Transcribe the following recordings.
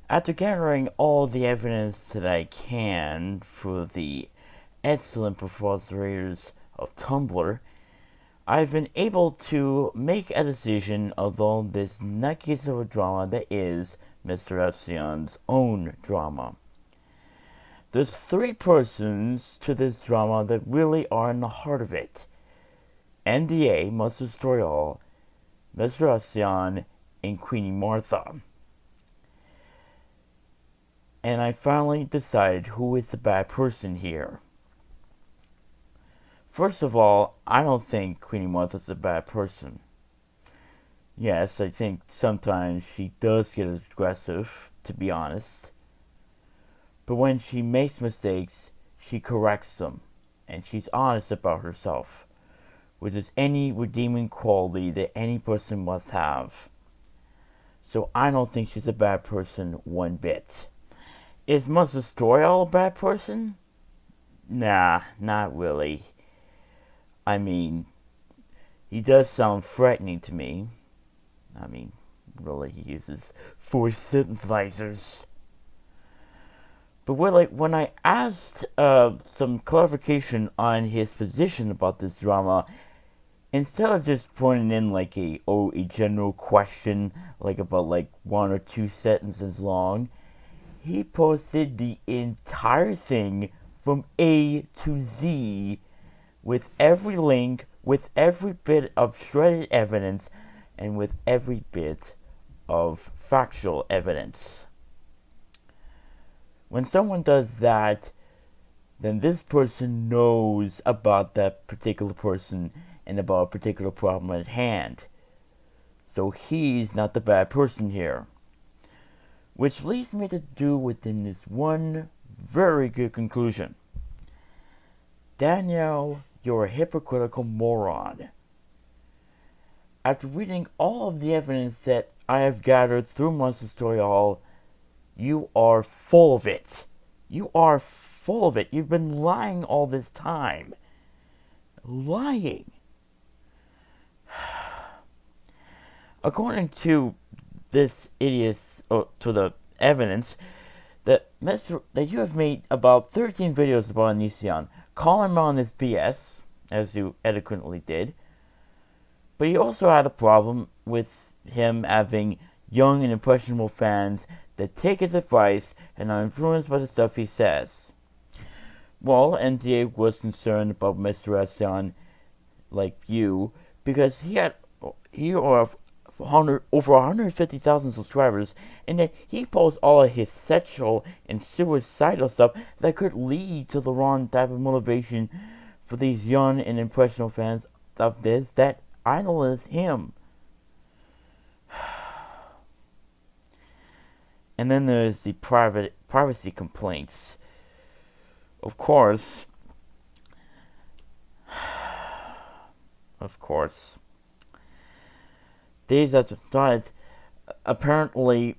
After gathering all the evidence that I can for the excellent performers of Tumblr, I've been able to make a decision along this nutcase of a drama that is Mrrepzion's own drama. There's three persons to this drama that really are in the heart of it. NDA, Monster Story Hall, Mrrepzion, and Queenie Martha. And I finally decided who is the bad person here. First of all, I don't think Queenie Martha's a bad person. Yes, I think sometimes she does get aggressive, to be honest. But when she makes mistakes, she corrects them, and she's honest about herself, which is any redeeming quality that any person must have. So I don't think she's a bad person one bit. Is Monster Story All a bad person? Nah, not really. I mean, he does sound threatening to me. I mean, really, he uses voice synthesizers. But when I asked some clarification on his position about this drama, instead of just pointing in like a general question, like about like one or two sentences long, he posted the entire thing from A to Z with every link, with every bit of shredded evidence, and with every bit of factual evidence. When someone does that, then this person knows about that particular person and about a particular problem at hand. So he's not the bad person here. Which leads me to do within this one very good conclusion. Danielle, you're a hypocritical moron. After reading all of the evidence that I have gathered through Monster Story Hall, you are full of it. You are full of it. You've been lying all this time. Lying. According to this idiot's, to the evidence, that you have made about 13 videos about Onision, calling him on this BS, as you eloquently did. But you also had a problem with him having young and impressionable fans that take his advice and are influenced by the stuff he says. Well, NDA was concerned about Mrrepzion like you because he over 150,000 subscribers, and that he posts all of his sexual and suicidal stuff that could lead to the wrong type of motivation for these young and impressionable fans of this that idolize him. And then there's the privacy complaints. Of course, days after that, apparently,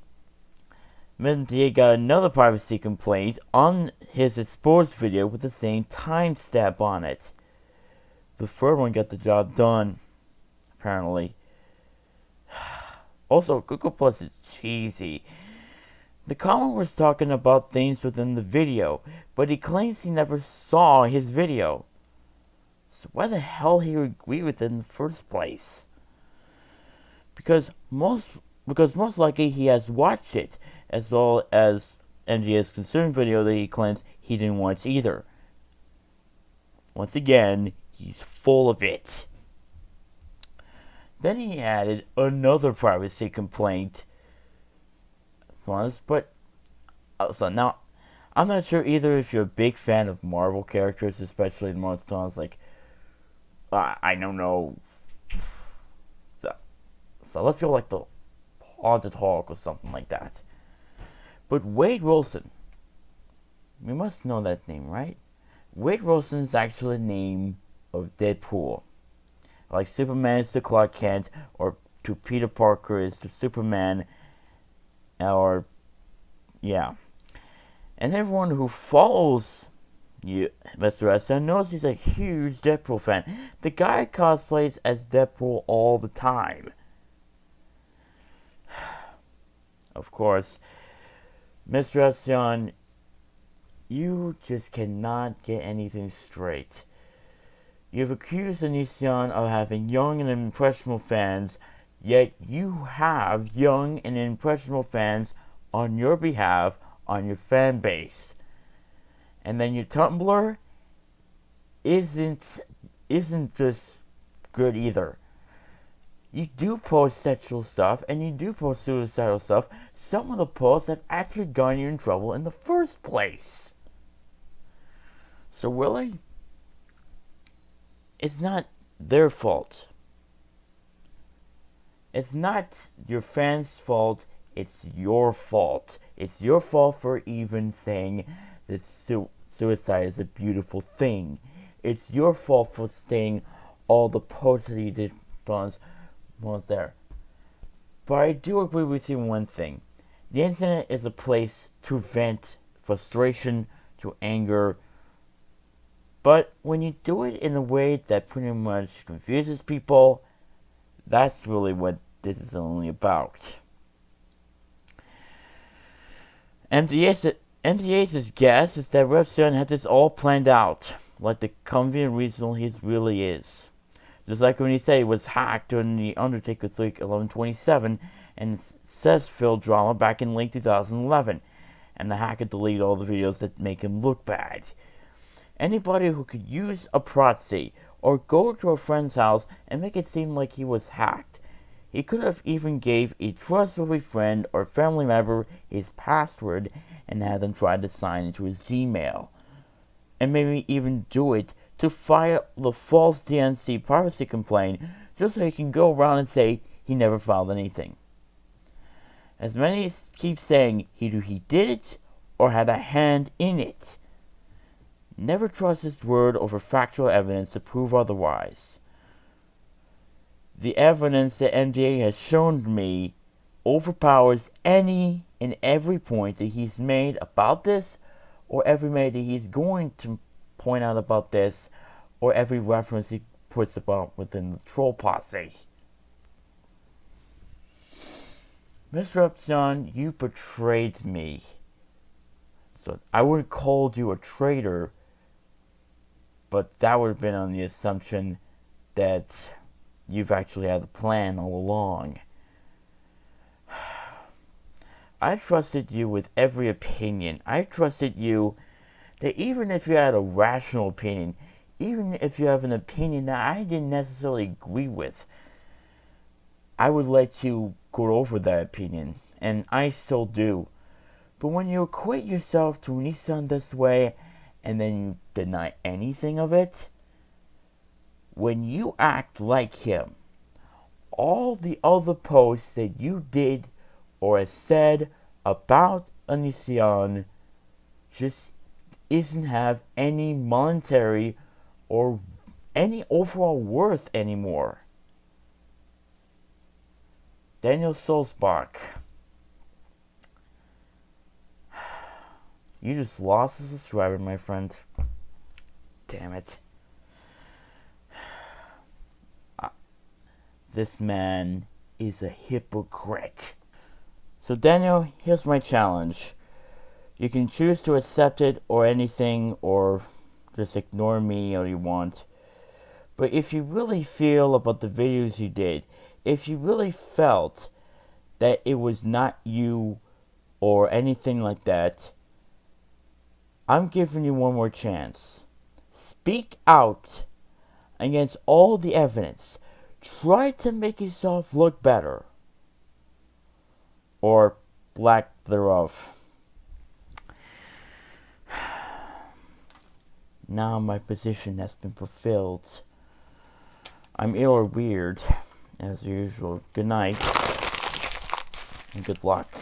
Mendier got another privacy complaint on his sports video with the same timestamp on it. The third one got the job done, apparently. Also, Google Plus is cheesy. The comment was talking about things within the video, but he claims he never saw his video. So why the hell he would agree with it in the first place? Because most likely he has watched it, as well as NGS concerned video that he claims he didn't watch either. Once again, he's full of it. Then he added another privacy complaint. But so now, I'm not sure either if you're a big fan of Marvel characters, especially the Marvel ones. Like, I don't know. So let's go like the Haunted Hulk or something like that. But Wade Wilson, we must know that name, right? Wade Wilson is actually the name of Deadpool. Like Superman is to Clark Kent, or to Peter Parker is to Superman, or yeah. And everyone who follows Mrrepzion knows he's a huge Deadpool fan. The guy cosplays as Deadpool all the time. Of course, Mrrepzion, you just cannot get anything straight. You've accused Onision of having young and impressionable fans, yet you have young and impressionable fans on your behalf, on your fan base. And then your Tumblr isn't just good either. You do post sexual stuff and you do post suicidal stuff. Some of the posts have actually gotten you in trouble in the first place. So really, it's not their fault. It's not your fans' fault, it's your fault. It's your fault for even saying that suicide is a beautiful thing. It's your fault for saying all the posts that you did was there. But I do agree with you on one thing. The internet is a place to vent frustration, to anger, but when you do it in a way that pretty much confuses people, that's really what this is only about. MTA's guess is that Mrrepzion had this all planned out, like the convenient reason he really is. Just like when he said he was hacked during the Undertaker's leak 11/27 and Sethfield drama back in late 2011, and the hacker deleted all the videos that make him look bad. Anybody who could use a proxy or go to a friend's house and make it seem like he was hacked. He could have even gave a trustworthy friend or family member his password and had them try to sign into his Gmail. And maybe even do it to file the false DNC privacy complaint just so he can go around and say he never filed anything. As many keep saying either he did it or had a hand in it. Never trust his word over factual evidence to prove otherwise. The evidence that MDA has shown me overpowers any and every point that he's made about this, or every made that he's going to point out about this, or every reference he puts about within the troll posse. Mrrepzion, you betrayed me. So I wouldn't call you a traitor, but that would have been on the assumption that you've actually had a plan all along. I trusted you with every opinion. I trusted you that even if you had a rational opinion, even if you have an opinion that I didn't necessarily agree with, I would let you go over that opinion, and I still do. But when you equate yourself to Nissan this way, and then you deny anything of it, when you act like him, all the other posts that you did or said about Onision just isn't have any monetary or any overall worth anymore. Daniel Solzbach, you just lost a subscriber, my friend. Damn it. This man is a hypocrite. So Daniel, here's my challenge. You can choose to accept it or anything, or just ignore me all you want. But if you really feel about the videos you did, if you really felt that it was not you or anything like that, I'm giving you one more chance. Speak out against all the evidence. Try to make yourself look better. Or lack thereof. Now my position has been fulfilled. I'm ill or weird, as usual. Good night, and good luck.